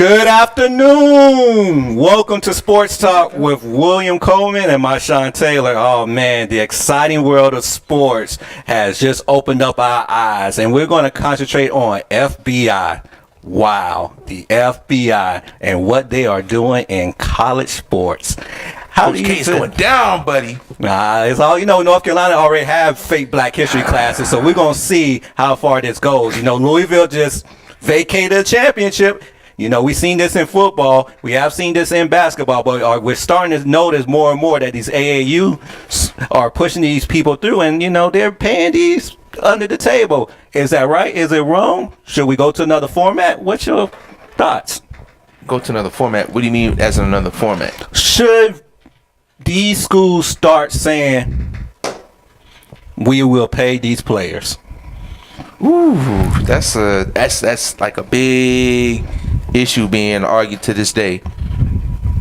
Good afternoon. Welcome to Sports Talk with William Coleman and Myshawn Taylor. Oh man, the exciting world of sports has just opened up our eyes, and we're going to concentrate on FBI. Wow, the FBI and what they are doing in college sports. How Coach K's going down, buddy. It's all North Carolina already have fake Black History classes, so we're gonna see how far this goes. Louisville just vacated a championship. We've seen this in football. We have seen this in basketball, but we're starting to notice more and more that these AAU are pushing these people through, and they're paying these under the table. Is that right? Is it wrong? Should we go to another format? What's your thoughts? Go to another format? What do you mean as another format? Should these schools start saying we will pay these players? Ooh, that's like a big issue being argued to this day.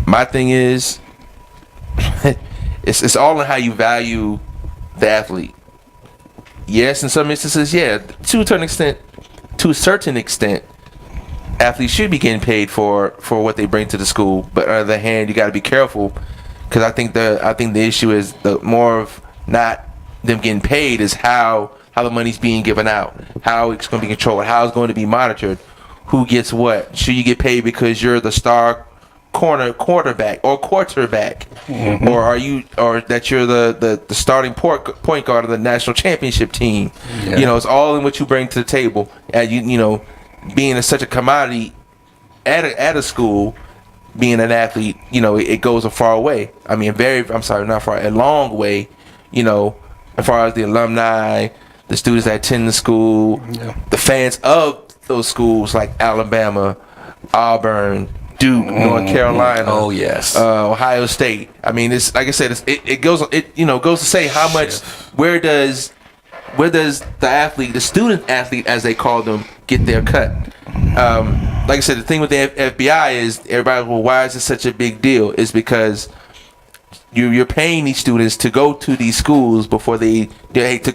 My thing is, it's all in how you value the athlete. Yes, in some instances, yeah, to a certain extent, athletes should be getting paid for what they bring to the school. But on the other hand, you got to be careful, because I think the issue is the more of not them getting paid is how the money's being given out, how it's going to be controlled, how it's going to be monitored, who gets what. Should you get paid because you're the star quarterback, mm-hmm. or that you're the starting point guard of the national championship team? Yeah. It's all in what you bring to the table. And being such a commodity at a school, being an athlete, it goes a far way. I mean, a long way. As far as the alumni, the students that attend the school, yeah. The fans of those schools like Alabama, Auburn, Duke, North Carolina. Oh yes, Ohio State. I mean, it's like I said, it goes to say how much. Where does the athlete, the student athlete, as they call them, get their cut? Like I said, the thing with the FBI is everybody. Well, why is this such a big deal? Is because you're paying these students to go to these schools before to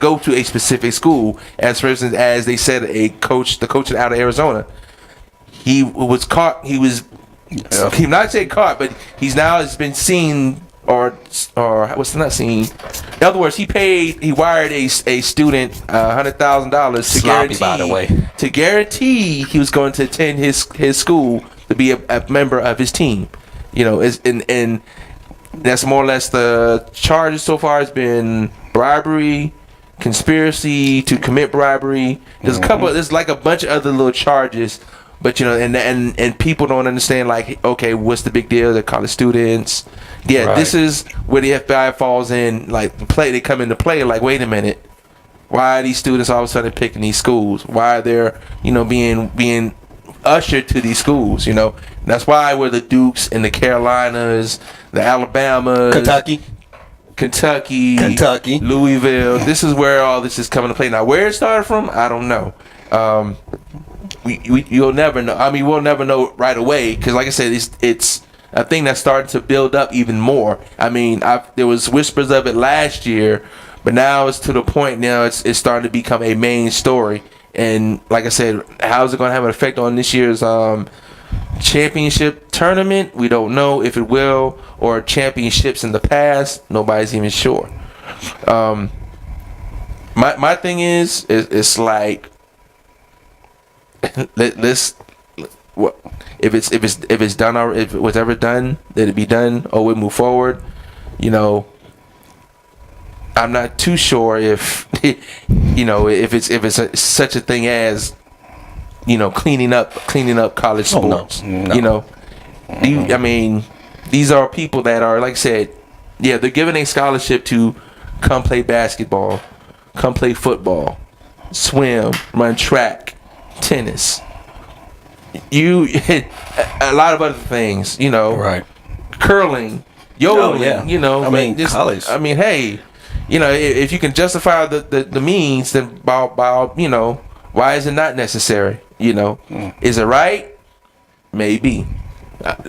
go to a specific school. As for instance, as they said, the coach out of Arizona, he was caught. He not say caught, but has been seen or what's not seen. In other words, he wired a student $100,000 to guarantee he was going to attend his school to be a member of his team. And that's more or less the charges so far has been bribery, conspiracy to commit bribery. There's there's like a bunch of other little charges, but and people don't understand, like, okay, what's the big deal? They're college students. Yeah, right. This is where the FBI falls in, like they come into play. Like, wait a minute, why are these students all of a sudden picking these schools? Why are they being ushered to these schools? That's why we're the Dukes and the Carolinas, the Alabamas, Kentucky, Louisville. This is where all this is coming to play. Now, where it started from, I don't know. You'll never know. I mean, we'll never know right away, because, like I said, it's a thing that's starting to build up even more. I mean, there was whispers of it last year, but now it's to the point now it's starting to become a main story. And like I said, how is it going to have an effect on this year's championship tournament? We don't know if it will, or championships in the past. Nobody's even sure. My thing is it's like, let's what if it's done, or if it was ever done, let it be done, or we move forward. I'm not too sure if if it's such a thing as cleaning up college sports. No. I mean, these are people that are, like I said, yeah, they're given a scholarship to come play basketball, come play football, swim, run track, tennis. A lot of other things, right? Curling, yodeling, I mean, college. I mean, hey, if you can justify the means, then by why is it not necessary? Is it right? Maybe.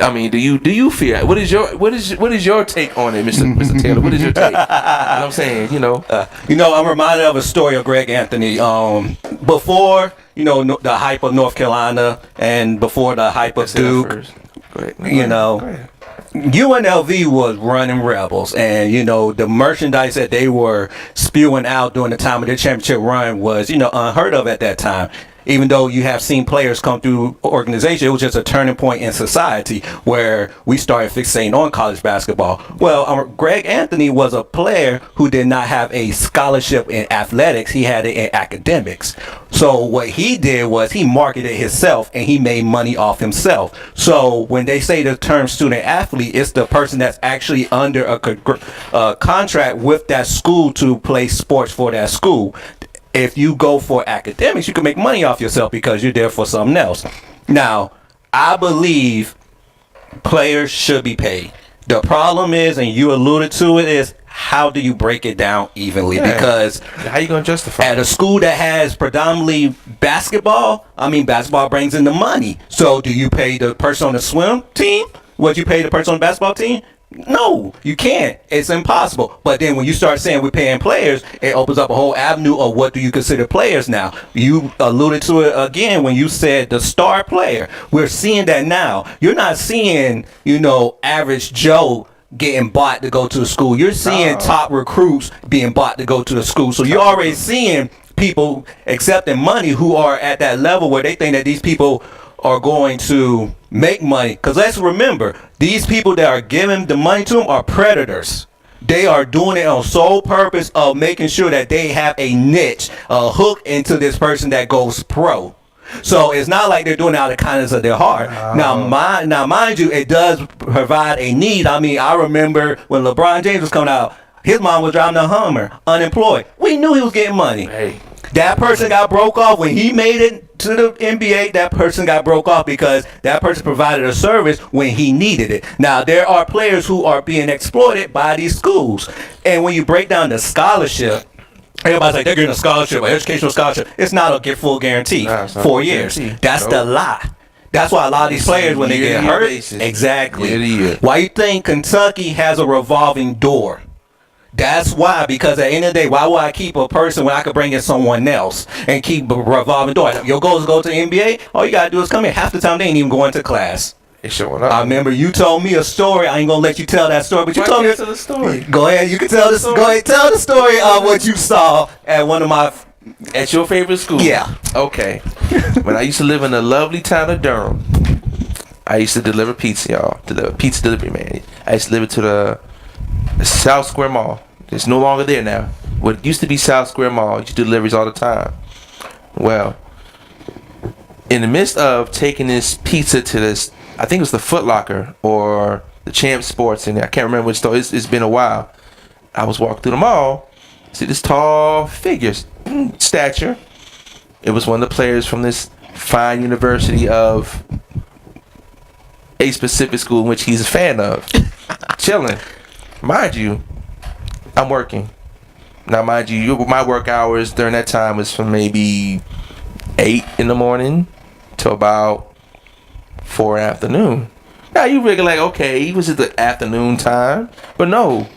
I mean, do you fear? What is your take on it, Mr. Taylor? What is your take? I'm saying, I'm reminded of a story of Greg Anthony. Before the hype of North Carolina and before the hype of Duke. Go ahead. Go ahead. UNLV was running rebels, and the merchandise that they were spewing out during the time of their championship run was unheard of at that time. Even though you have seen players come through organization, it was just a turning point in society where we started fixating on college basketball. Well, Greg Anthony was a player who did not have a scholarship in athletics. He had it in academics. So what he did was he marketed himself and he made money off himself. So when they say the term student athlete, it's the person that's actually under a contract with that school to play sports for that school. If you go for academics, you can make money off yourself because you're there for something else. Now, I believe players should be paid. The problem is, and you alluded to it, is how do you break it down evenly? Yeah. Because how you gonna justify at a school that has predominantly basketball? Basketball brings in the money. So do you pay the person on the swim team what you pay the person on the basketball team? No, you can't. It's impossible. But then when you start saying we're paying players, it opens up a whole avenue of what do you consider players now. You alluded to it again when you said the star player. We're seeing that now. You're not seeing, average Joe getting bought to go to the school. You're seeing top recruits being bought to go to the school. So you're already seeing people accepting money who are at that level where they think that these people are going to make money. Because let's remember, these people that are giving the money to them are predators. They are doing it on sole purpose of making sure that they have a niche, a hook into this person that goes pro. So it's not like they're doing it out of the kindness of their heart. Now, mind you, it does provide a need. I remember when LeBron James was coming out, his mom was driving a Hummer, unemployed. We knew he was getting money. Hey. That person got broke off when he made it to the NBA. That person got broke off because that person provided a service when he needed it. Now, there are players who are being exploited by these schools. And when you break down the scholarship, everybody's like, they're getting a scholarship, an educational scholarship. It's not a full guarantee. 4 years. That's the lie. That's why a lot of these players, when they get hurt, exactly. Why you think Kentucky has a revolving door? That's why, because at the end of the day, why would I keep a person when I could bring in someone else and keep a revolving door? Your goal is to go to the NBA? All you got to do is come in. Half the time, they ain't even going to class. They showing up. I remember you told me a story. I ain't going to let you tell that story, but you told me. Tell the story. Go ahead. You can tell this. Go ahead. Tell the story of what you saw at one of my. At your favorite school? Yeah. Okay. When I used to live in the lovely town of Durham, I used to deliver pizza, y'all. Pizza delivery, man. I used to deliver to the South Square Mall. It's no longer there now. What used to be South Square Mall, you do deliveries all the time. Well, in the midst of taking this pizza to this, I think it was the Foot Locker or the Champ Sports, and I can't remember which store. It's been a while. I was walking through the mall, see this tall figure, stature. It was one of the players from this fine university of a specific school in which he's a fan of. Chilling. Mind you, I'm working. Now, mind you, my work hours during that time was from maybe 8 in the morning to about 4 in the afternoon. Now, you figure like, okay, it was at the afternoon time. But no,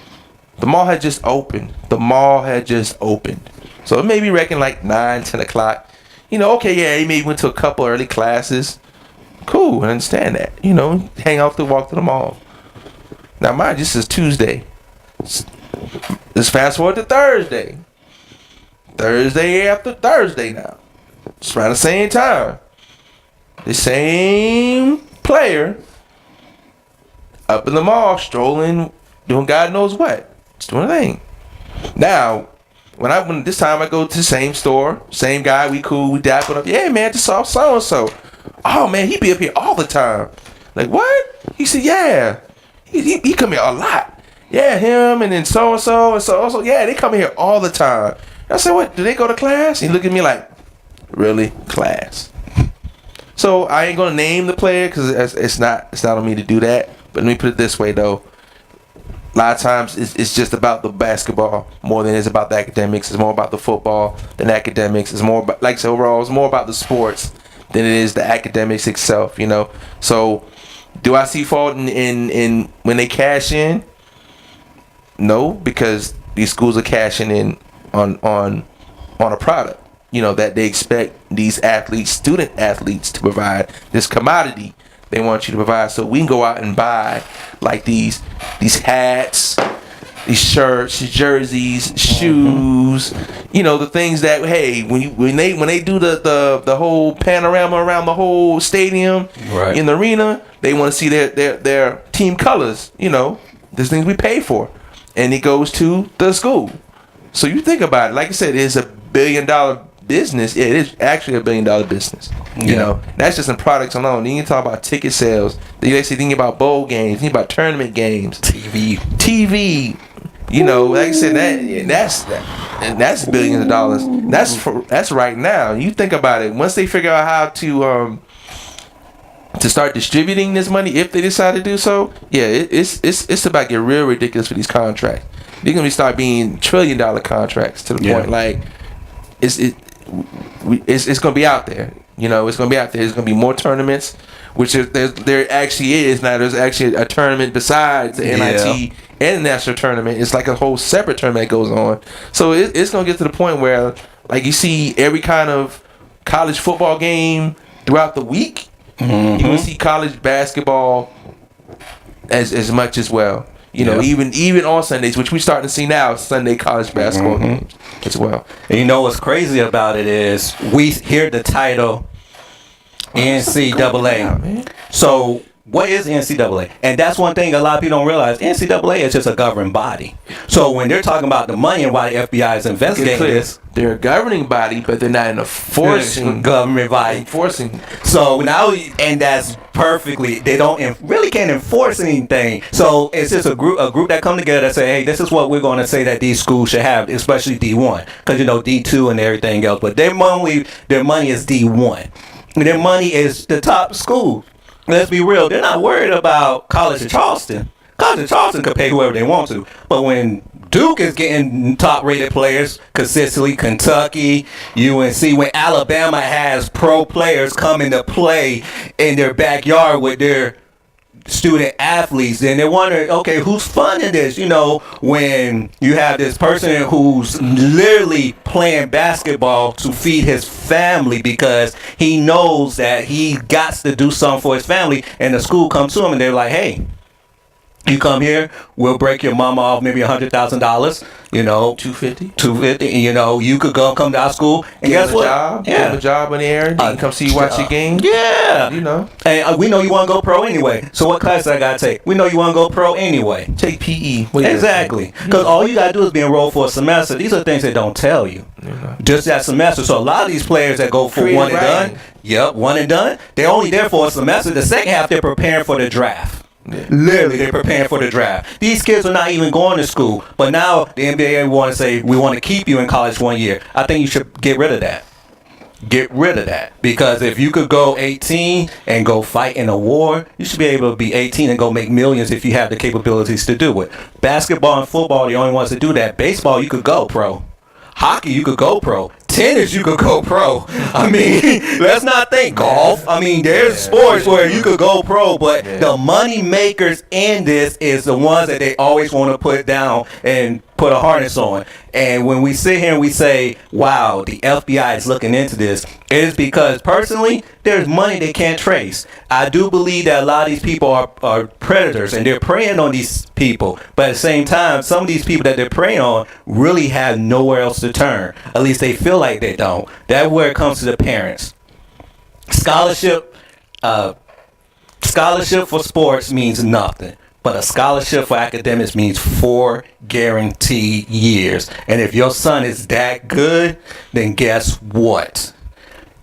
the mall had just opened. So it made me reckon like 9, 10 o'clock. Okay, yeah, he maybe went to a couple early classes. Cool, I understand that. Hang out to walk to the mall. Now, mind you, this is Tuesday. Let's fast forward to Thursday. Thursday after Thursday now. It's around the same time. The same player up in the mall, strolling, doing God knows what. Just doing a thing. Now, when this time I go to the same store, same guy, we cool, we dapping up. Yeah, man, just saw so-and-so. Oh, man, he be up here all the time. Like, what? He said, yeah. He come here a lot. Yeah, him and then so-and-so and so-and-so. Yeah, they come here all the time. I said, what, do they go to class? He looked at me like, really? Class? So I ain't going to name the player because it's not on me to do that. But let me put it this way, though. A lot of times it's just about the basketball more than it is about the academics. It's more about the football than academics. It's more about, like I said, overall, it's more about the sports than it is the academics itself, So do I see fault in when they cash in? No, because these schools are cashing in on a product. that they expect these student athletes to provide, this commodity they want you to provide, so we can go out and buy like these hats, these shirts, jerseys, shoes, the things that, hey, when they do the whole panorama around the whole stadium, right, in the arena, they want to see their team colors. There's things we pay for, and it goes to the school. So you think about it, like I said, it's $1 billion business. It is actually $1 billion business. That's just in products alone. Then you talk about ticket sales. Then you actually think about bowl games. Think about tournament games. TV. Like I said, that's billions of dollars. That's right now. You think about it. Once they figure out how to start distributing this money, if they decide to do so, it's about to get real ridiculous for these contracts. They're gonna start being $1 trillion contracts to the point like it's gonna be out there. It's gonna be out there. There's gonna be more tournaments, which there actually is now. There's actually a tournament besides the NIT and the national tournament. It's like a whole separate tournament that goes on. So it's gonna get to the point where, like, you see every kind of college football game throughout the week. You're gonna see college basketball as much as well. Even on Sundays, which we're starting to see now, Sunday college basketball games as well. And what's crazy about it is we hear the title NCAA. So what is NCAA? And that's one thing a lot of people don't realize. NCAA is just a governing body. So when they're talking about the money and why the FBI is investigating this, they're a governing body, but they're not an enforcing government body. So now, and that's perfectly, they don't really can't enforce anything. So it's just a group that come together that say, hey, this is what we're going to say that these schools should have, especially D1, because D2 and everything else. But their money is D1. Their money is the top school. Let's be real. They're not worried about College of Charleston. College of Charleston could pay whoever they want to. But when Duke is getting top-rated players consistently, Kentucky, UNC, when Alabama has pro players coming to play in their backyard with their student athletes, then they're wondering, okay, who's funding this? When you have this person who's literally playing basketball to feed his family because he knows that he got to do something for his family, and the school comes to him and they're like, hey, you come here, we'll break your mama off maybe $100,000, $250. You could come to our school and get guess what? Give him a job in the air, and come see you watch your game. Yeah. And we know you want to go pro anyway. So what class I got to take? We know you want to go pro anyway. Take PE. Exactly. Because all you got to do is be enrolled for a semester. These are things they don't tell you. Just that semester. So a lot of these players that go for one and done, one and done, they're only there for a semester. The second half, they're preparing for the draft. Yeah. Literally, they're preparing for the draft. These kids are not even going to school, but now the NBA want to say, we want to keep you in college 1 year. I think you should get rid of that. Because if you could go 18 and go fight in a war, you should be able to be 18 and go make millions if you have the capabilities to do it. Basketball and football are the only ones that do that. Baseball, you could go pro. Hockey, you could go pro. Tennis, you could go pro. I mean, let's not think golf. I mean, there's sports where you could go pro, but the money makers in this is the ones that they always want to put down and put a harness on. And when we sit here and we say, wow, the FBI is looking into this, it is because personally, there's money they can't trace. I do believe that a lot of these people are predators and they're preying on these people. But at the same time, some of these people that they're preying on really have nowhere else to turn. At least they feel like they don't. That's where it comes to the parents. Scholarship for sports means nothing. But a scholarship for academics means 4 guaranteed years. And if your son is that good, then guess what?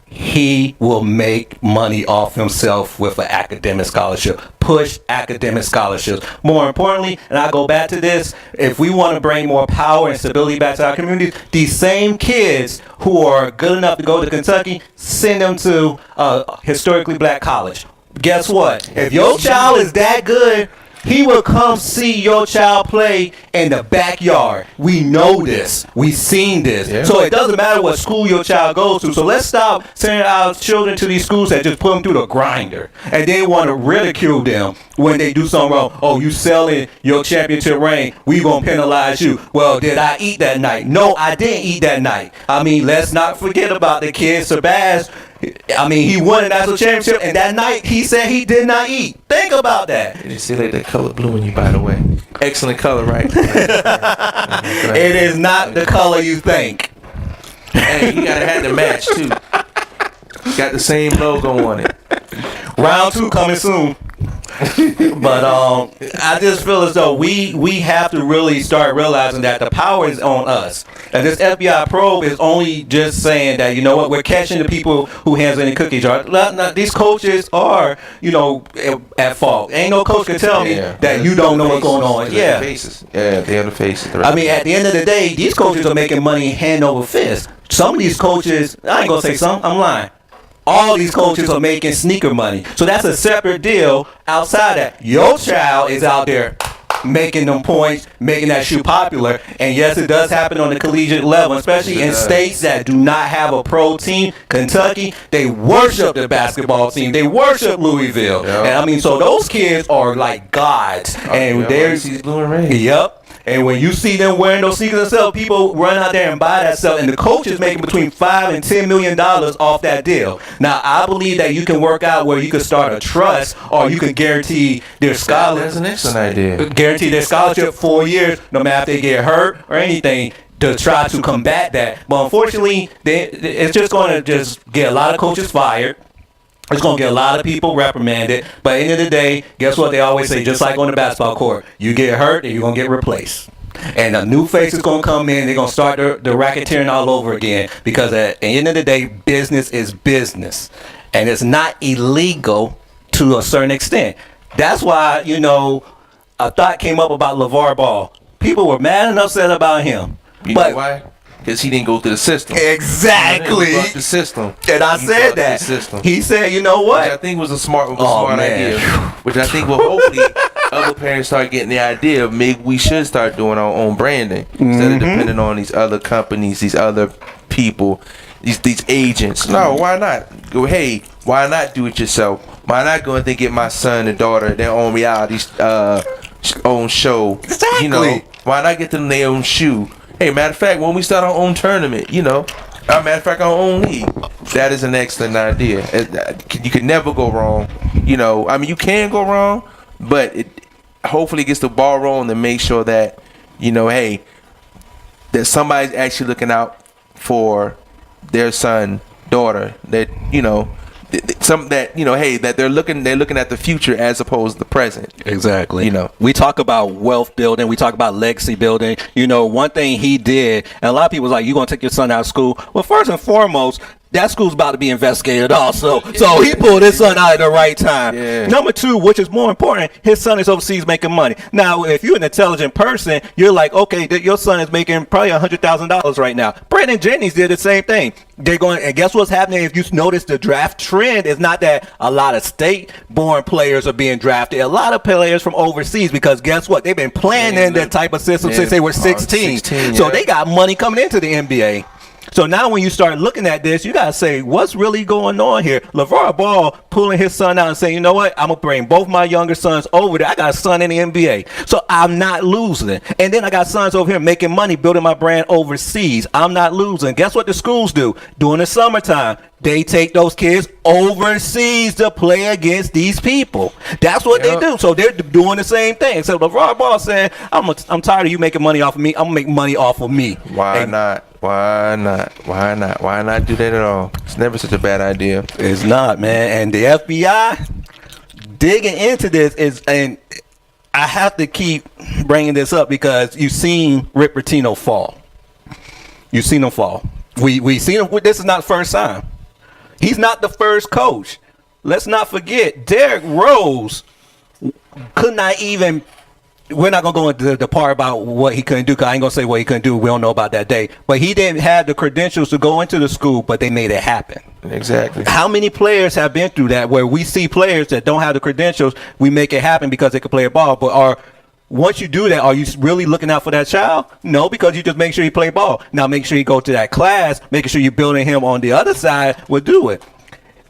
He will make money off himself with an academic scholarship. Push academic scholarships. More importantly, and I go back to this, if we want to bring more power and stability back to our communities, these same kids who are good enough to go to Kentucky, send them to a historically black college. Guess what? If your child is that good, He will come see your child play in the backyard. We know this. We've seen this. Yeah. So it doesn't matter what school your child goes to. So let's stop sending our children to these schools that just put them through the grinder. And they want to ridicule them when they do something wrong. Oh, you selling your championship ring. We going to penalize you. Well, did I eat that night? No, I didn't eat that night. I mean, let's not forget about the kid, Sabaz. I mean, he won a national championship, and that night he said he did not eat. Think about that. You see like that color blue in you, by the way. Excellent color, right? It is not the color you think. Hey, you gotta have the match too. Got the same logo on it. Round 2 coming soon. But I just feel as though we have to really start realizing that the power is on us. And this FBI probe is only just saying that, you know what, we're catching the people who hands in the cookie jar. These coaches are, you know, at fault. Ain't no coach can tell me that you don't know what's going on. Yeah. They're the faces. I mean, at the end of the day, these coaches are making money hand over fist. Some of these coaches, I ain't gonna say some, I'm lying. All these coaches are making sneaker money. So that's a separate deal outside that. Your child is out there making them points, making that shoe popular. And yes, it does happen on the collegiate level, especially in states that do not have a pro team. Kentucky, they worship the basketball team. They worship Louisville. Yep. And I mean, so those kids are like gods. And there's blue and red. Yep. And when you see them wearing those sneakers themselves, people run out there and buy that stuff. And the coach is making between $5 and $10 million off that deal. Now, I believe that you can work out where you can start a trust, or you can guarantee their scholarship. That's an excellent idea. Guarantee their scholarship 4 years, no matter if they get hurt or anything, to try to combat that. But unfortunately, it's just going to just get a lot of coaches fired. It's going to get a lot of people reprimanded. But at the end of the day, guess what they always say? Just like on the basketball court, you get hurt and you're going to get replaced. And a new face is going to come in. They're going to start the racketeering all over again. Because at the end of the day, business is business. And it's not illegal to a certain extent. That's why, you know, a thought came up about LeVar Ball. People were mad and upset about him. You know why? Because he didn't go through the system. Exactly. He brought the system. And I said that. He said, you know what? Which I think was a smart idea. Which I think will hopefully other parents start getting the idea of maybe we should start doing our own branding instead of depending on these other companies, these other people, these agents. No, why not? Go, hey, why not do it yourself? Why not go and think get my son and daughter their own reality own show? Exactly. You know, why not get them their own shoe? Hey, matter of fact, when we start our own tournament, you know, matter of fact, our own league, that is an excellent idea. You can never go wrong. You know, I mean, you can go wrong, but it hopefully gets the ball rolling to make sure that, you know, hey, that somebody's actually looking out for their son, daughter, that, you know, that they're looking at the future as opposed to the present. Exactly. You know, we talk about wealth building, we talk about legacy building. You know, one thing he did, and a lot of people was like, you gonna take your son out of school? Well, first and foremost, that school's about to be investigated also. So he pulled his son out at the right time. Yeah. Number 2, which is more important, his son is overseas making money. Now, if you're an intelligent person, you're like, okay, your son is making probably $100,000 right now. Brandon Jennings did the same thing. They're going, and guess what's happening? If you notice, the draft trend is not that a lot of state-born players are being drafted. A lot of players from overseas, because guess what? They've been playing in that type of system since they were 16. So they got money coming into the NBA. So now when you start looking at this, you got to say, what's really going on here? LeVar Ball pulling his son out and saying, you know what? I'm going to bring both my younger sons over there. I got a son in the NBA. So I'm not losing. And then I got sons over here making money, building my brand overseas. I'm not losing. Guess what the schools do? During the summertime, they take those kids overseas to play against these people. That's what they do. So they're doing the same thing. So LeVar Ball saying, I'm tired of you making money off of me. I'm going to make money off of me. Why not? Why not? Why not? Why not do that at all? It's never such a bad idea. It's not, man. And the FBI digging into this and I have to keep bringing this up because you've seen Rick Pitino fall. You've seen him fall. We seen him. This is not the first time. He's not the first coach. Let's not forget, Derrick Rose could not even. We're not going to go into the part about what he couldn't do, because I ain't going to say what he couldn't do. We don't know about that day. But he didn't have the credentials to go into the school, but they made it happen. Exactly. How many players have been through that where we see players that don't have the credentials, we make it happen because they can play a ball, but once you do that, are you really looking out for that child? No, because you just make sure he play ball. Now make sure you go to that class, making sure you're building him on the other side will do it.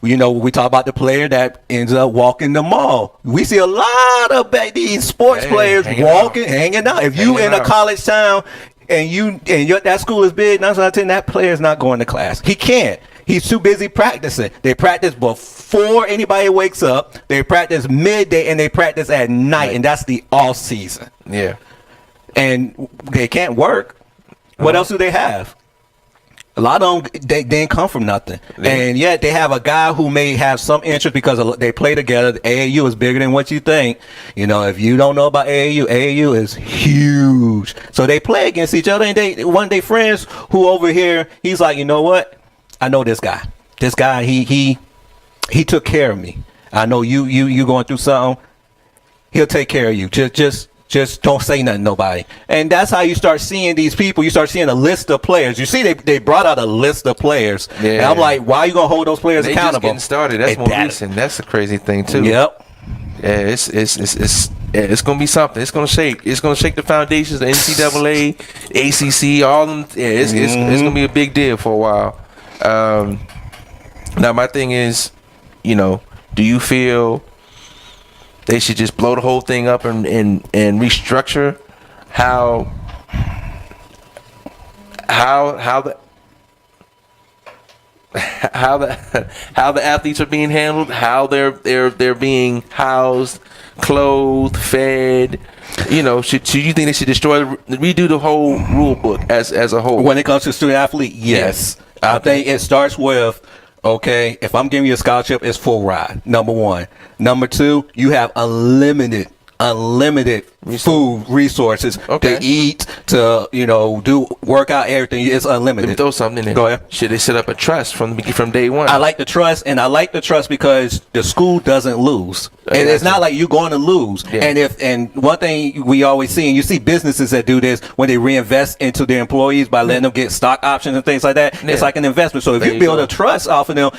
You know, we talk about the player that ends up walking the mall. We see a lot of these sports players hanging out. If you in a college town and that school is big, 9 out of 10, that player is not going to class. He can't. He's too busy practicing. They practice before anybody wakes up. They practice midday and they practice at night, and that's the off season. Yeah. And they can't work. What else do they have? A lot of them, they didn't come from nothing. And yet they have a guy who may have some interest because they play together. The AAU is bigger than what you think. You know, if you don't know about AAU is huge. So they play against each other, and one of their friends who over here, he's like, you know what? I know this guy. This guy, he took care of me. I know you going through something. He'll take care of you. Just don't say nothing to nobody. And that's how you start seeing these people. You start seeing a list of players. You see, they brought out a list of players. Yeah. And I'm like, why are you gonna hold those players accountable? Just getting started. That's more recent. That's the crazy thing too. Yep. Yeah, it's gonna be something. It's gonna shake the foundations, the NCAA, ACC, all them. Yeah, it's gonna be a big deal for a while. Now my thing is, you know, do you feel they should just blow the whole thing up and restructure how the athletes are being handled, how they're being housed, clothed, fed? You know, should you think they should redo the whole rule book as a whole? When it comes to student athlete, yes. I think it starts with, okay, if I'm giving you a scholarship, it's full ride, number one. Number two, you have unlimited food resources to eat, to, you know, do workout, everything. It's unlimited. Let me throw something in there. Go ahead. Should they set up a trust from day one? I like the trust, and I like the trust because the school doesn't lose. And it's not like you're going to lose. Yeah. And one thing we always see, and you see businesses that do this when they reinvest into their employees by letting them get stock options and things like that. Yeah. It's like an investment. So if you build a trust off of them,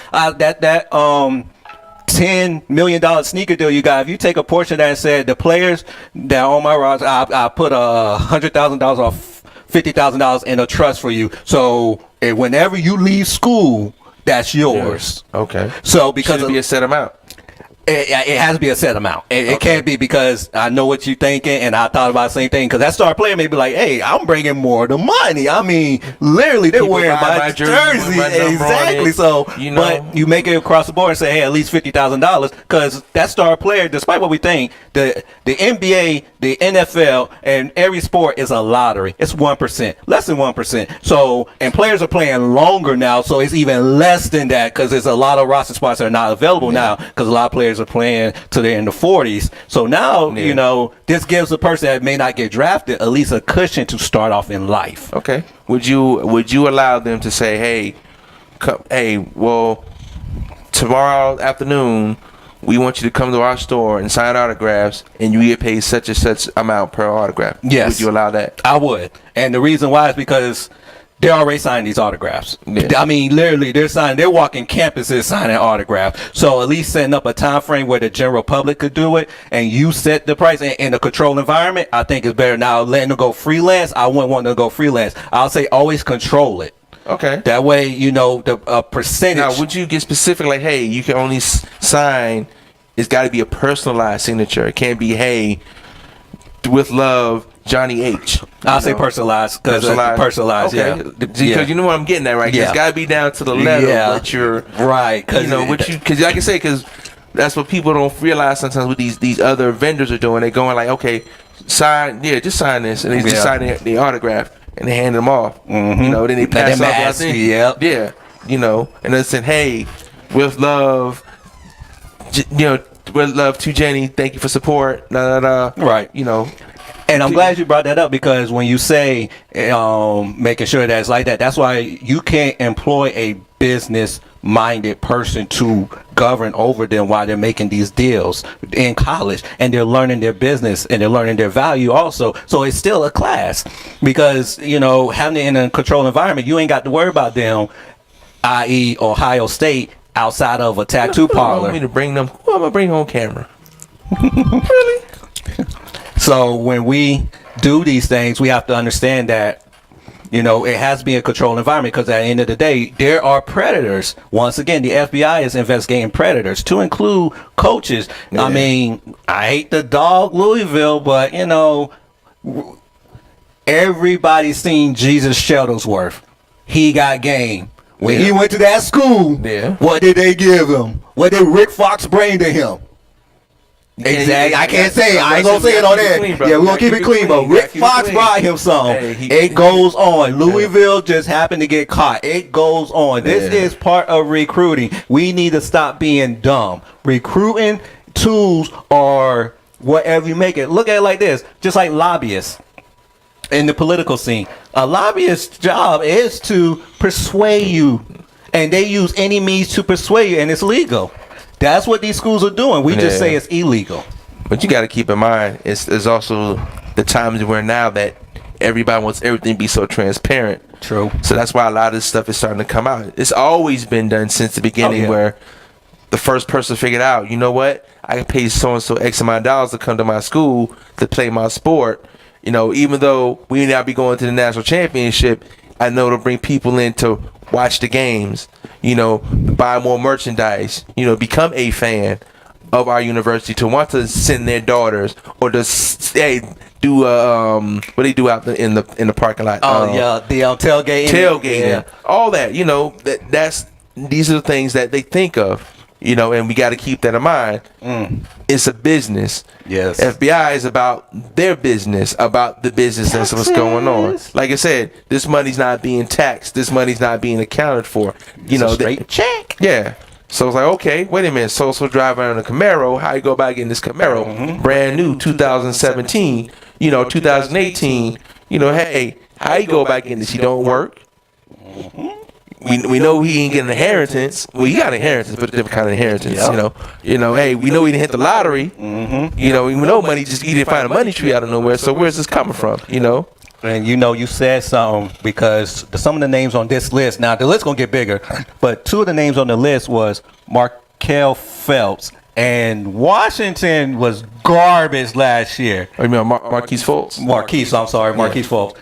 $10 million sneaker deal you got, if you take a portion of that and said the players that are on my roster, I put $100,000 or $50,000 in a trust for you. So whenever you leave school, that's yours. Yeah. Okay. So because should it be a set amount? It has to be a set amount. It can't be because I know what you're thinking, and I thought about the same thing. Because that star player may be like, "Hey, I'm bringing more of the money." I mean, literally, they're wearing my jersey. Exactly. So, you know, but you make it across the board and say, "Hey, at least $50,000," because that star player, despite what we think, the NBA, the NFL, and every sport is a lottery. It's 1%, less than 1%. So, and players are playing longer now, so it's even less than that because there's a lot of roster spots that are not available now because a lot of players are playing till they're in the 40s. So now, you know, this gives the person that may not get drafted at least a cushion to start off in life. Okay. Would you allow them to say, hey, well, tomorrow afternoon, we want you to come to our store and sign autographs, and you get paid such and such amount per autograph? Yes. Would you allow that? I would. And the reason why is because they're already signing these autographs. Yeah. I mean, literally, they're walking campuses signing autographs. So at least setting up a time frame where the general public could do it, and you set the price in a controlled environment, I think is better. Now, letting them go freelance, I wouldn't want them to go freelance. I'll say always control it. Okay. That way, you know, the percentage. Now, would you get specific, like, hey, you can only sign, it's got to be a personalized signature. It can't be, hey, with love, Johnny H. I'll say personalized because personalized, okay. Yeah. Because you know what I'm getting at, right? Yeah. It's got to be down to the letter that you're right. You know what you, because like I say, because that's what people don't realize sometimes with these other vendors are doing. They're going like, okay, just sign this, and they just sign the autograph and they hand them off. Mm-hmm. You know, then they pass off. Yeah. You know, and they said, hey, with love, you know, with love to Jenny, thank you for support. Right. You know. And I'm glad you brought that up because when you say making sure that it's like that, that's why you can't employ a business-minded person to govern over them while they're making these deals in college, and they're learning their business and they're learning their value also. So it's still a class because, you know, having it in a controlled environment, you ain't got to worry about them i.e. Ohio State, outside of a tattoo Who parlor. want me to bring them? Who am I bring on camera? Really? So when we do these things, we have to understand that, you know, it has to be a controlled environment, because at the end of the day, there are predators. Once again, the FBI is investigating predators, to include coaches. Yeah. I mean, I hate the dog Louisville, but, you know, everybody's seen Jesus Shuttlesworth. He got game. When he went to that school, what did they give him? What did Rick Fox bring to him? Exactly. I can't say it. I ain't gonna say it on there. Yeah, we're gonna keep it clean, but Rick Fox brought him some. It goes on. Louisville just happened to get caught. It goes on. This is part of recruiting. We need to stop being dumb. Recruiting tools are whatever you make it. Look at it like this. Just like lobbyists in the political scene. A lobbyist's job is to persuade you. And they use any means to persuade you, and it's legal. That's what these schools are doing. We just say it's illegal. But you got to keep in mind, it's also the times we're now that everybody wants everything to be so transparent. True. So that's why a lot of this stuff is starting to come out. It's always been done since the beginning, where the first person figured out, you know what, I can pay so and so X amount of dollars to come to my school to play my sport. You know, even though we may not be going to the national championship, I know to bring people in to watch the games, you know, buy more merchandise, you know, become a fan of our university, to want to send their daughters, or to do what they do out in the parking lot. The tailgating, all that. You know, these are the things that they think of. You know, and we got to keep that in mind. It's a business. Yes. FBI is about their business, about the business that's what's going on. Like I said, this money's not being taxed. This money's not being accounted for. You know, straight check. Yeah. So it's like, okay, wait a minute. So driving on a Camaro. How you go about getting this Camaro? Brand new, 2017. You know, 2018. You know, hey, how you go about getting this? You don't work. We know he ain't getting an inheritance. Well, he got an inheritance, but a different kind of inheritance. You know. Hey, we know he didn't hit the lottery. You know, we know money. He didn't find a money tree out of nowhere. So where's this coming from? You know. And you know, you said something, because some of the names on this list. Now the list gonna get bigger, but two of the names on the list was Markel Phelps, and Washington was garbage last year. Oh, you mean Marquise Fultz? Marquise Fultz.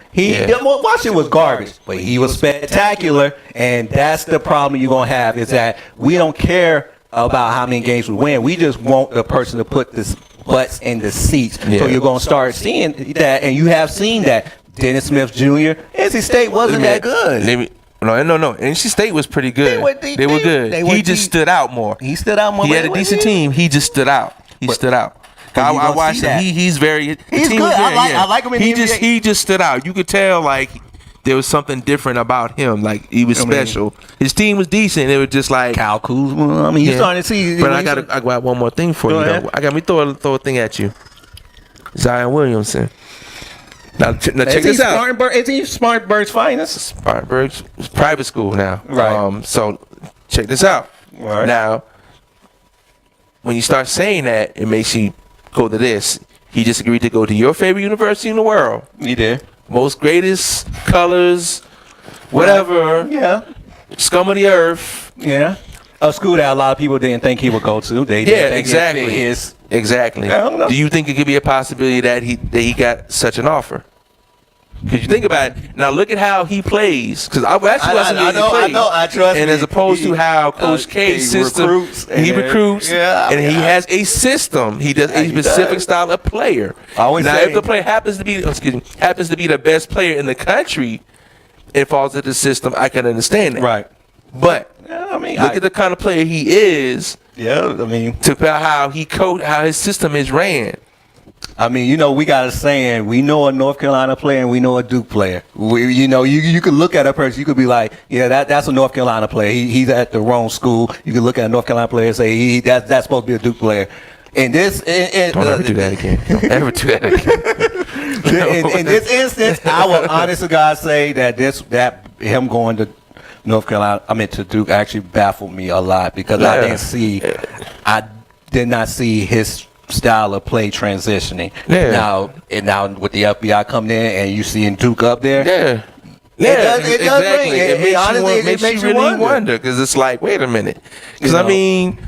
Washington was garbage, but he was spectacular, and that's the problem you're gonna have, is that we don't care about how many games we win. We just want the person to put the butts in the seats. So you're gonna start seeing that, and you have seen that. Dennis Smith Jr. NC State wasn't that good. No. NC State was pretty good. They were good. He just stood out more. He stood out more. He had a decent team. He just stood out. I watched him. He's good. I like him in the NBA. He just stood out. You could tell, like, there was something different about him. Like, he was special. His team was decent. It was just like Kyle Kuzma. I mean, you're starting to see. But I got one more thing for you. I got me throw a thing at you. Zion Williamson. Now check this out. Is he Spartanburg's finest? Spartanburg's private school now. Right. So check this out. Right. Now, when you start saying that, it makes you go to this. He just agreed to go to your favorite university in the world. He did. Most greatest colors, whatever. Yeah. Scum of the earth. Yeah. A school that a lot of people didn't think he would go to. Exactly. Exactly. Do you think it could be a possibility that he got such an offer? Because you think about it, now look at how he plays. Because I trust. And as opposed to how Coach K's system, he recruits, and he has a system. He does a specific style of player. If the player happens to be the best player in the country, and falls into the system, I can understand that. Right. But look at the kind of player he is. Yeah, I mean, to how he coached, how his system is ran. I mean, you know, we got a saying: we know a North Carolina player and we know a Duke player. You could look at a person, you could be like, yeah, that's a North Carolina player. He's at the wrong school. You could look at a North Carolina player and say that's supposed to be a Duke player. And this, don't ever do that again. Don't ever do that again. In this instance, I will honest to God say that him going to North Carolina, to Duke, actually baffled me a lot, because I did not see his style of play transitioning. Now with the FBI coming in and you seeing Duke up there, Yeah, it does exactly. bring. It It makes you really wonder because it's like, wait a minute. Because I mean,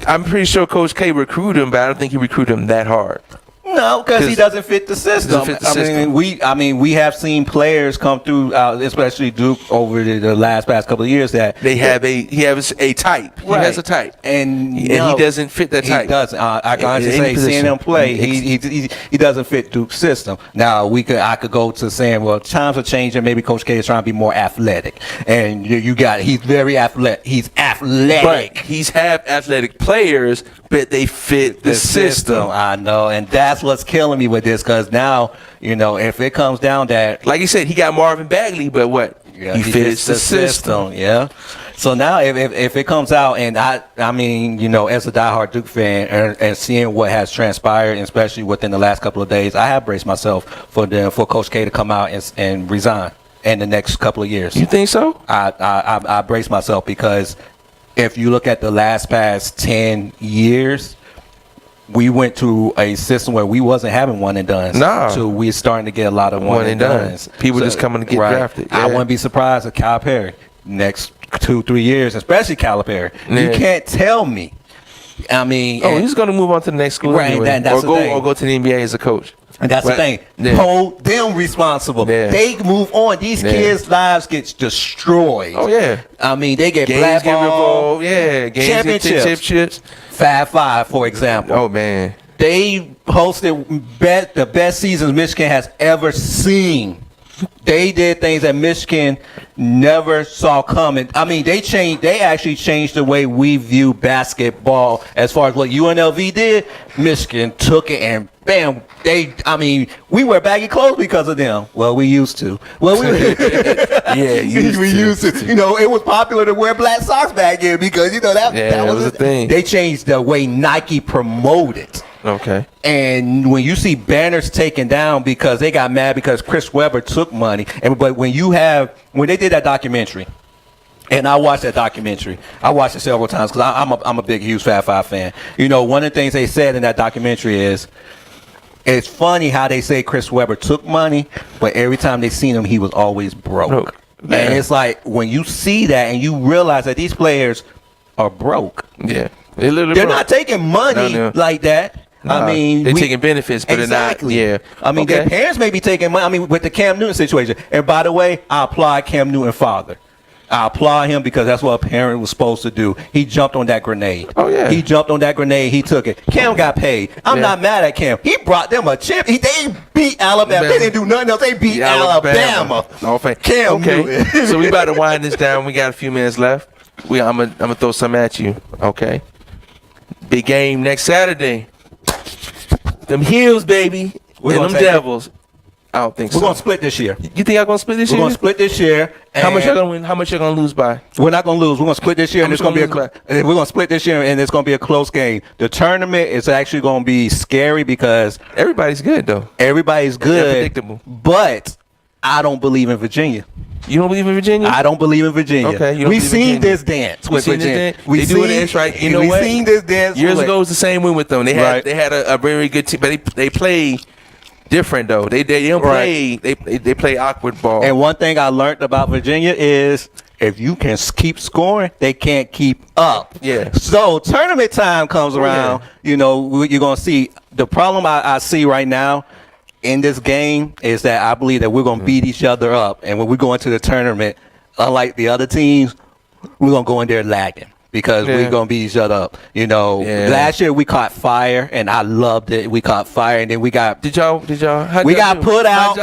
I'm pretty sure Coach K recruited him, but I don't think he recruited him that hard. No, because he doesn't fit the system. I mean, we have seen players come through, especially Duke, over the past couple of years that he has a type. He has a type, and he doesn't fit that type. He doesn't. I can honestly say, seeing him play, he doesn't fit Duke's system. Now I could go to saying, well, times are changing. Maybe Coach K is trying to be more athletic, and he's very athletic. He's athletic. But he's have athletic players, but they fit the system. I know, and that's what's killing me with this, because now, if it comes down that, like you said, he got Marvin Bagley, but what? He fits the system. Yeah. So now if it comes out, and I mean, as a diehard Duke fan and seeing what has transpired, especially within the last couple of days, I have braced myself for Coach K to come out and resign in the next couple of years. You think so? I brace myself, because if you look at the past 10 years, we went to a system where we wasn't having one and done. No. So we're starting to get a lot of one and done. People just coming to get drafted. Yeah. I wouldn't be surprised if Calipari next 2-3 years, especially Calipari. Yeah. You can't tell me. I mean, he's going to move on to the next school anyway, or go to the NBA as a coach. And that's the thing. Hold them responsible. Yeah. They move on. These kids' lives get destroyed. Oh, yeah. I mean, they get blackballed. Yeah, games championships. Fab Five, for example. Oh, man. They hosted the best seasons Michigan has ever seen. They did things that Michigan never saw coming. I mean, they actually changed the way we view basketball. As far as what UNLV did, Michigan took it and bam, we wear baggy clothes because of them. Well, we used to. Well, we used to. It was popular to wear black socks back then because that was a thing. They changed the way Nike promoted. Okay. And when you see banners taken down because they got mad because Chris Webber took money, but when they did that documentary, and I watched that documentary, I watched it several times because I'm a big, huge Fab Five fan. One of the things they said in that documentary is, it's funny how they say Chris Webber took money, but every time they seen him, he was always broke. And it's like, when you see that and you realize that these players are broke. Yeah. They're not taking money like that. I mean, they're taking benefits, but exactly. they're not. Yeah. I mean, their parents may be taking money. I mean, with the Cam Newton situation. And by the way, I applaud Cam Newton's father. I applaud him because that's what a parent was supposed to do. He jumped on that grenade. Oh, yeah. He jumped on that grenade. He took it. Cam got paid. I'm not mad at Cam. He brought them a chip. They beat Alabama. They didn't do nothing else. They beat Alabama. Cam Newton. So we about to wind this down. We got a few minutes left. I'm gonna throw some at you. Okay. Big game next Saturday. Them Heels, baby. And them Devils. I don't think so. We're going to split this year. You think y'all going to split this year? We're going to split this year. How much y'all going to win? How much y'all going to lose by? We're not going to lose. We're going to split this year, and it's going to be we're going to split this year, and it's going to be a close game. The tournament is actually going to be scary because everybody's good, though. Everybody's good. They're predictable. But I don't believe in Virginia. You don't believe in Virginia? I don't believe in Virginia. Okay, we've seen this dance with Virginia. They do this right. You know what? We've seen this dance. Years ago, it was the same way with them. They had a very good team, but they play different though. They don't play. They play awkward ball. And one thing I learned about Virginia is if you can keep scoring, they can't keep up. Yeah. So tournament time comes around. You're gonna see the problem I see right now in this game is that I believe that we're going to beat each other up. And when we go into the tournament, unlike the other teams, we're going to go in there lagging because we're going to beat each other up. Last year we caught fire, and I loved it. We caught fire, and then we got... Did y'all? We got put out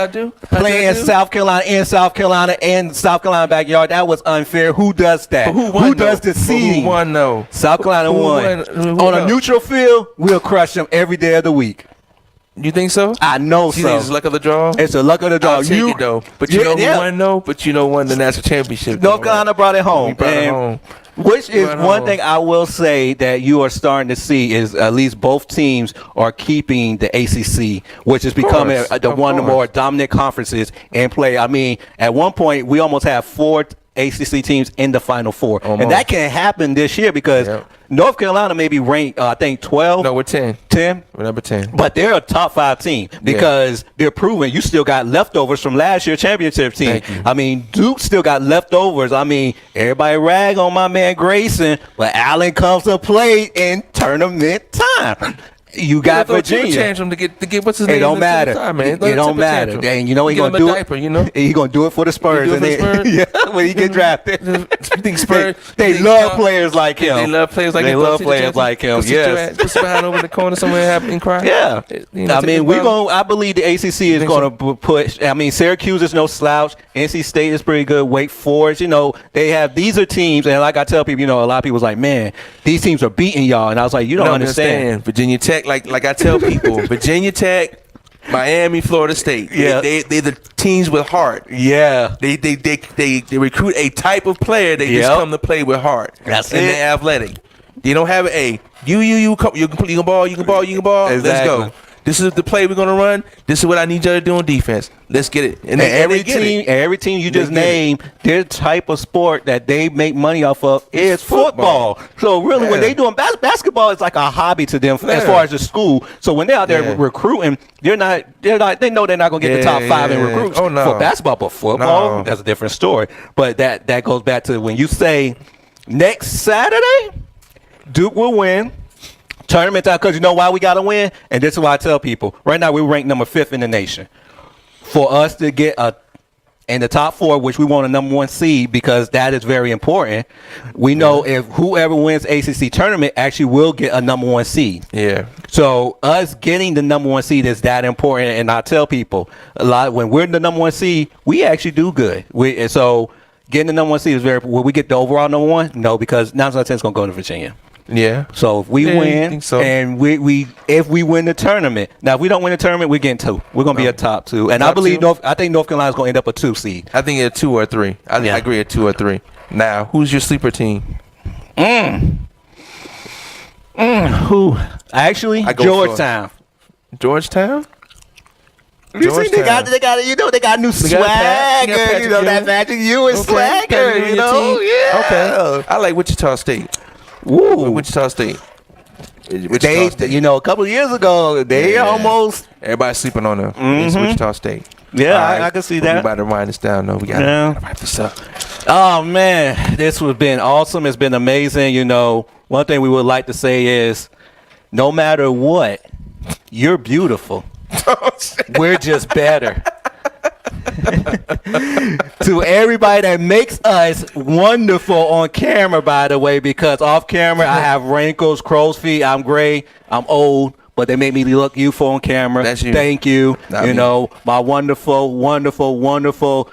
playing South Carolina in South Carolina backyard. That was unfair. Who does that? Who does the seeding? Who won, though? South Carolina won. On a neutral field, we'll crush them every day of the week. You think so? I know so. It's luck of the draw? It's a luck of the draw. I'll take it, though. But who won, though? But won the national championship. North Carolina brought it home. Which is one thing I will say that you are starting to see is at least both teams are keeping the ACC, which is becoming one of the more dominant conferences in play. I mean, at one point, we almost have 4 ACC teams in the Final Four. And that can happen this year because North Carolina may be ranked, I think 12. No, we're 10. 10. We're number 10. But they're a top 5 team because they're proving you still got leftovers from last year's championship team. I mean, Duke still got leftovers. I mean, everybody rag on my man Grayson, but Allen comes to play in tournament time. You got Virginia. Tantrum to get what's his name? It don't matter. Time, man. It don't matter. Tantrum. And you know he's gonna do diaper, it. You know he's gonna do it for the Spurs. Yeah, when he get drafted. You think Spurs? They love players like him. They love players like him. Yes. Just sit behind over in the corner somewhere and cry. Yeah. I mean, I believe the ACC is going to push. I mean, Syracuse is no slouch. NC State is pretty good. Wake Forest, these are teams, and like I tell people, a lot of people's like, man, these teams are beating y'all, and I was like, you don't understand. Virginia Tech, like I tell people, Virginia Tech, Miami, Florida State. Yeah, they're the teams with heart. Yeah, they recruit a type of player. They just come to play with heart. That's and they're athletic. They don't have you can ball. Exactly. Let's go. This is the play we're gonna run. This is what I need you to do on defense. Let's get it. And every team you just named, their type of sport that they make money off of is football. So really, when they doing basketball, it's like a hobby to them as far as the school. So when they're out there recruiting, they know they're not gonna get the top 5 in recruits for basketball, but football, that's a different story. But that goes back to when you say next Saturday, Duke will win. Tournament time, because you know why we got to win? And this is why I tell people. Right now, we're ranked number 5th in the nation. For us to get in the top 4, which we want a number 1 seed, because that is very important, we know if whoever wins ACC tournament actually will get a number 1 seed. Yeah. So us getting the number 1 seed is that important. And I tell people, a lot when we're the number 1 seed, we actually do good. So getting the number 1 seed is very. Will we get the overall number 1? No, because 9 out of 10 is going to go to Virginia. Yeah. So if we win, and if we win the tournament, now if we don't win the tournament, we're getting 2. We're gonna be a top 2, and I believe I think North Carolina's gonna end up a 2 seed. I think it's 2 or 3. I agree at 2 or 3. Now, who's your sleeper team? Who? Actually, Georgetown. Georgetown. You see, they got new swagger. That Magic U is swagger. Yeah. Okay. I like Wichita State. Woo. Wichita State. A couple of years ago, they almost. Everybody's sleeping on them. It's Wichita State. Yeah, right. I can see that. We about to wind this down, though. We got to wrap this up. Oh, man. This has been awesome. It's been amazing. One thing we would like to say is no matter what, you're beautiful. We're just better. To everybody that makes us wonderful on camera, by the way, because off camera I have wrinkles, crow's feet, I'm gray, I'm old, but they make me look youthful on camera. That's you. Thank you. My wonderful, wonderful, wonderful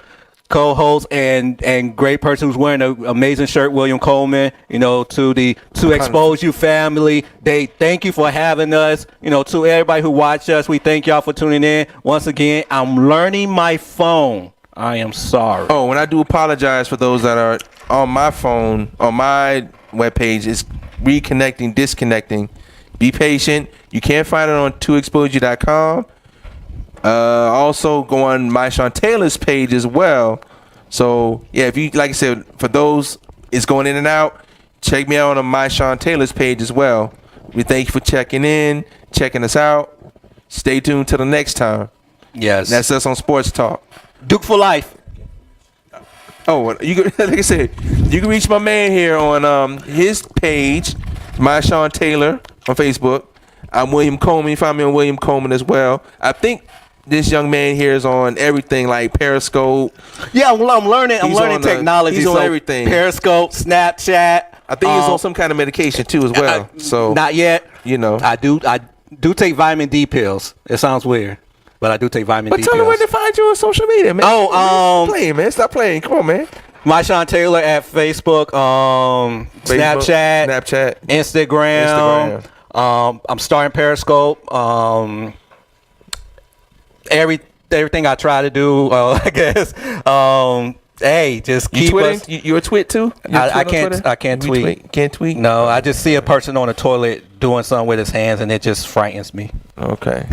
co-host and great person who's wearing an amazing shirt, William Coleman. To the To Expose You family, they thank you for having us. To everybody who watched us, we thank y'all for tuning in. Once again, I'm learning my phone. I am sorry. Oh, and I do apologize for those that are on my phone, on my webpage. It's reconnecting, disconnecting. Be patient. You can't find it on toexposeyou.com. Also go on Myshawn Taylor's page as well. So yeah, if you like I said, for those it's going in and out, check me out on Myshawn Taylor's page as well. We thank you for checking in, checking us out. Stay tuned till the next time. Yes, that's us on Sports Talk. Duke for life. Oh, like I said, you can reach my man here on his page, Myshawn Taylor on Facebook. I'm William Coleman. You find me on William Coleman as well. I think this young man here is on everything like Periscope. Yeah, well, I'm learning technology. He's on everything. Periscope, Snapchat. I think he's on some kind of medication too as well. So not yet. I do take vitamin D pills. It sounds weird, but I do take vitamin D pills. But tell them where to find you on social media, man. Oh, playing, man. Stop playing. Come on, man. Myshawn Taylor at Facebook, Snapchat, Instagram. I'm starting Periscope. Everything I try to do, I guess. Hey, just keep us. You a tweet too? I can't tweet. Can't tweet? No, I just see a person on the toilet doing something with his hands, and it just frightens me. Okay.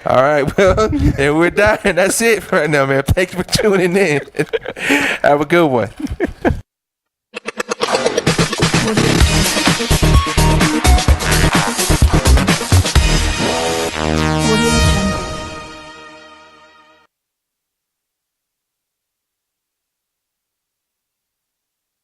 All right, well, and we're done. That's it right now, man. Thanks for tuning in. Have a good one. William.